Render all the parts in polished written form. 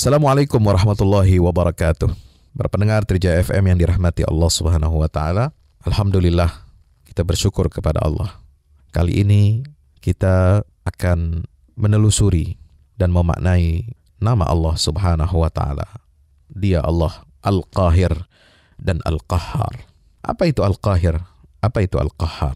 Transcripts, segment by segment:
Assalamualaikum warahmatullahi wabarakatuh. Para pendengar Trijaya FM yang dirahmati Allah Subhanahu wa taala, alhamdulillah kita bersyukur kepada Allah. Kali ini kita akan menelusuri dan memaknai nama Allah Subhanahu wa taala. Dia Allah Al-Qahir dan Al-Qahhar. Apa itu Al-Qahir? Apa itu Al-Qahhar?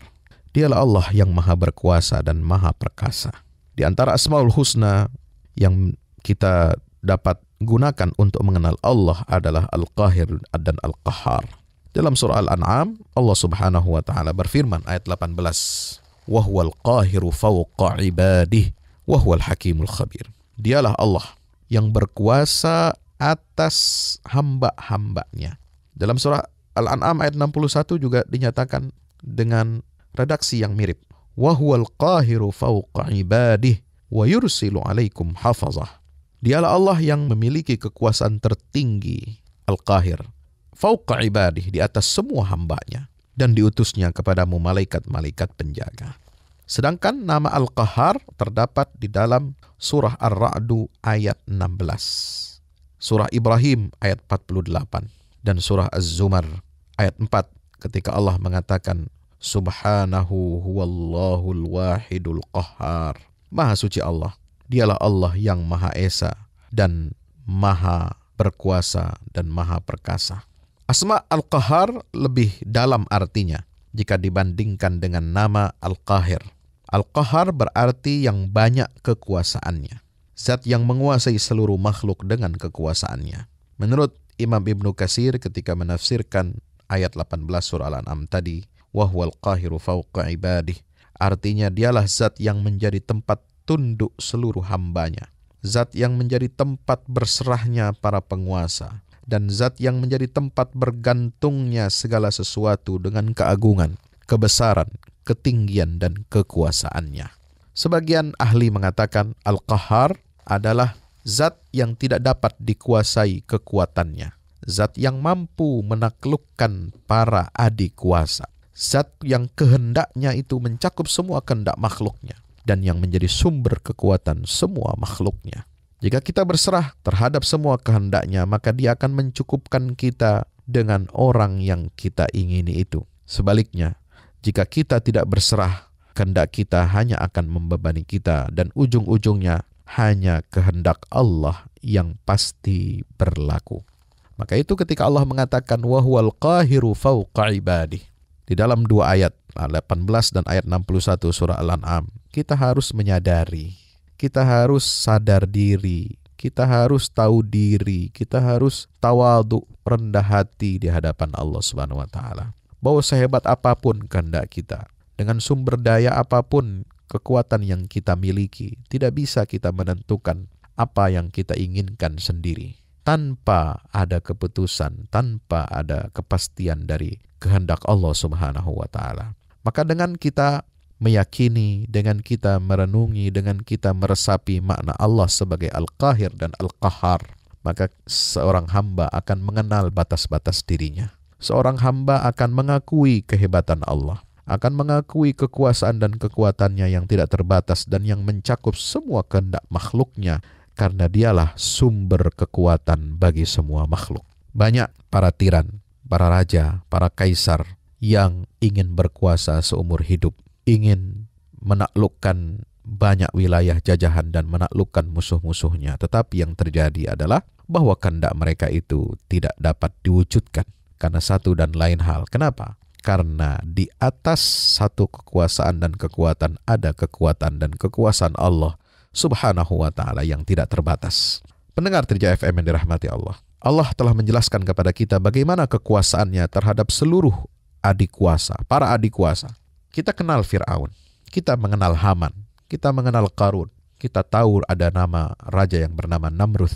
Dialah Allah yang maha berkuasa dan maha perkasa. Di antara Asmaul Husna yang kita dapat gunakan untuk mengenal Allah adalah Al-Qahir dan Al-Qahhar. Dalam surah Al-An'am, Allah Subhanahu wa taala berfirman ayat 18, "Wa huwal qahiru fawqa ibadihi wa huwal hakimul khabir." Dialah Allah yang berkuasa atas hamba-hambanya. Dalam surah Al-An'am ayat 61 juga dinyatakan dengan redaksi yang mirip. "Wa huwal qahiru fawqa ibadihi wa yursilu 'alaikum hafazah." Dialah Allah yang memiliki kekuasaan tertinggi, Al-Qahir, fauqa ibadih, di atas semua hambanya, dan diutusnya kepadamu malaikat-malaikat penjaga. Sedangkan nama Al-Qahhar terdapat di dalam surah Ar-Ra'du ayat 16, surah Ibrahim ayat 48, dan surah Az-Zumar ayat 4 ketika Allah mengatakan, "Subhanahu huwallahul wahidul qahhar." Maha suci Allah. Dialah Allah yang Maha Esa dan Maha Berkuasa dan Maha Perkasa. Asma Al-Qahhar lebih dalam artinya jika dibandingkan dengan nama Al-Qahir. Al-Qahhar berarti yang banyak kekuasaannya, zat yang menguasai seluruh makhluk dengan kekuasaannya. Menurut Imam Ibnu Katsir ketika menafsirkan ayat 18 surah Al-An'am tadi, "Wa huwal qahiru fawqa ibadih," artinya dialah zat yang menjadi tempat tunduk seluruh hambanya, zat yang menjadi tempat berserahnya para penguasa, dan zat yang menjadi tempat bergantungnya segala sesuatu dengan keagungan, kebesaran, ketinggian, dan kekuasaannya. Sebagian ahli mengatakan Al-Qahhar adalah zat yang tidak dapat dikuasai kekuatannya, zat yang mampu menaklukkan para adik kuasa, zat yang kehendaknya itu mencakup semua kehendak makhluknya, dan yang menjadi sumber kekuatan semua makhluknya. Jika kita berserah terhadap semua kehendaknya, maka dia akan mencukupkan kita dengan orang yang kita ingini itu. Sebaliknya, jika kita tidak berserah, kehendak kita hanya akan membebani kita, dan ujung-ujungnya hanya kehendak Allah yang pasti berlaku. Maka itu ketika Allah mengatakan, "Wa huwal qahiru fawqa ibadih," di dalam dua ayat, 18 dan ayat 61 surah Al-An'am, kita harus menyadari, kita harus sadar diri, kita harus tahu diri, kita harus tawadhu, rendah hati di hadapan Allah Subhanahu wa taala. Bahwa sehebat apapun kehendak kita, dengan sumber daya apapun kekuatan yang kita miliki, tidak bisa kita menentukan apa yang kita inginkan sendiri tanpa ada keputusan, tanpa ada kepastian dari kehendak Allah Subhanahu wa taala. Maka dengan kita meyakini, dengan kita merenungi, dengan kita meresapi makna Allah sebagai Al-Qahir dan Al-Qahhar, maka seorang hamba akan mengenal batas-batas dirinya. Seorang hamba akan mengakui kehebatan Allah, akan mengakui kekuasaan dan kekuatannya yang tidak terbatas dan yang mencakup semua kehendak makhluknya, karena dialah sumber kekuatan bagi semua makhluk. Banyak para tiran, para raja, para kaisar yang ingin berkuasa seumur hidup, ingin menaklukkan banyak wilayah jajahan dan menaklukkan musuh-musuhnya. Tetapi yang terjadi adalah bahwa kehendak mereka itu tidak dapat diwujudkan karena satu dan lain hal. Kenapa? Karena di atas satu kekuasaan dan kekuatan ada kekuatan dan kekuasaan Allah Subhanahu wa ta'ala yang tidak terbatas. Pendengar Trijaya FM yang dirahmati Allah, Allah telah menjelaskan kepada kita bagaimana kekuasaannya terhadap seluruh adik kuasa, para adik kuasa. Kita kenal Fir'aun, kita mengenal Haman, kita mengenal Qarun, kita tahu ada nama raja yang bernama Namrud,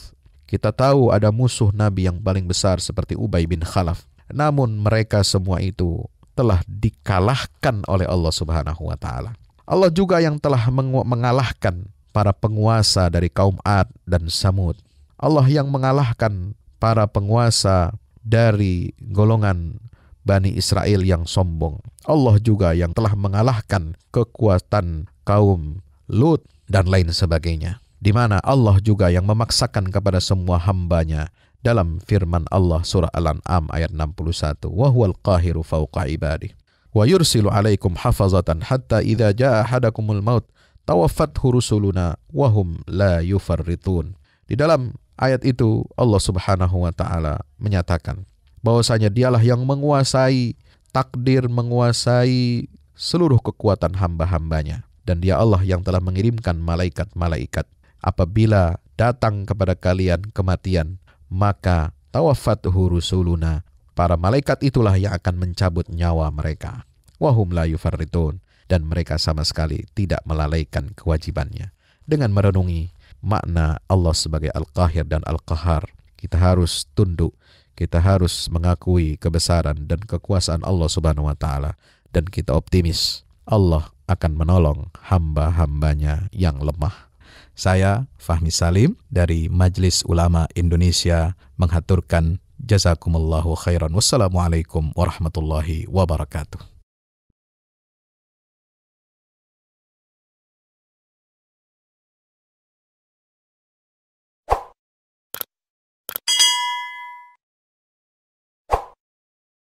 kita tahu ada musuh Nabi yang paling besar seperti Ubay bin Khalaf. Namun mereka semua itu telah dikalahkan oleh Allah Subhanahu wa taala. Allah juga yang telah mengalahkan para penguasa dari kaum Ad dan Samud. Allah yang mengalahkan para penguasa dari golongan Bani Israel yang sombong. Allah juga yang telah mengalahkan kekuatan kaum Lut dan lain sebagainya. di mana Allah juga yang memaksakan kepada semua hambanya dalam firman Allah surah Al-An'am ayat 61, wa huwal qahiru fawqa ibadih wa yursilu alaikum hafazatan hatta idza jaa ahadakumul maut tawaffathu rusuluna wa hum la yufarritun. Di dalam ayat itu Allah Subhanahu wa taala menyatakan bahwasanya dialah yang menguasai takdir, menguasai seluruh kekuatan hamba-hambanya, dan dia Allah yang telah mengirimkan malaikat-malaikat. Apabila datang kepada kalian kematian, maka tawaffathu rusuluna, para malaikat itulah yang akan mencabut nyawa mereka. Wahum la yufarritun, dan mereka sama sekali tidak melalaikan kewajibannya. Dengan merenungi makna Allah sebagai Al-Qahir dan Al-Qahar, kita harus tunduk, kita harus mengakui kebesaran dan kekuasaan Allah Subhanahu wa taala, dan kita optimis Allah akan menolong hamba-hambanya yang lemah. Saya Fahmi Salim dari Majelis Ulama Indonesia menghaturkan jazakumullahu khairan. Wassalamualaikum warahmatullahi wabarakatuh.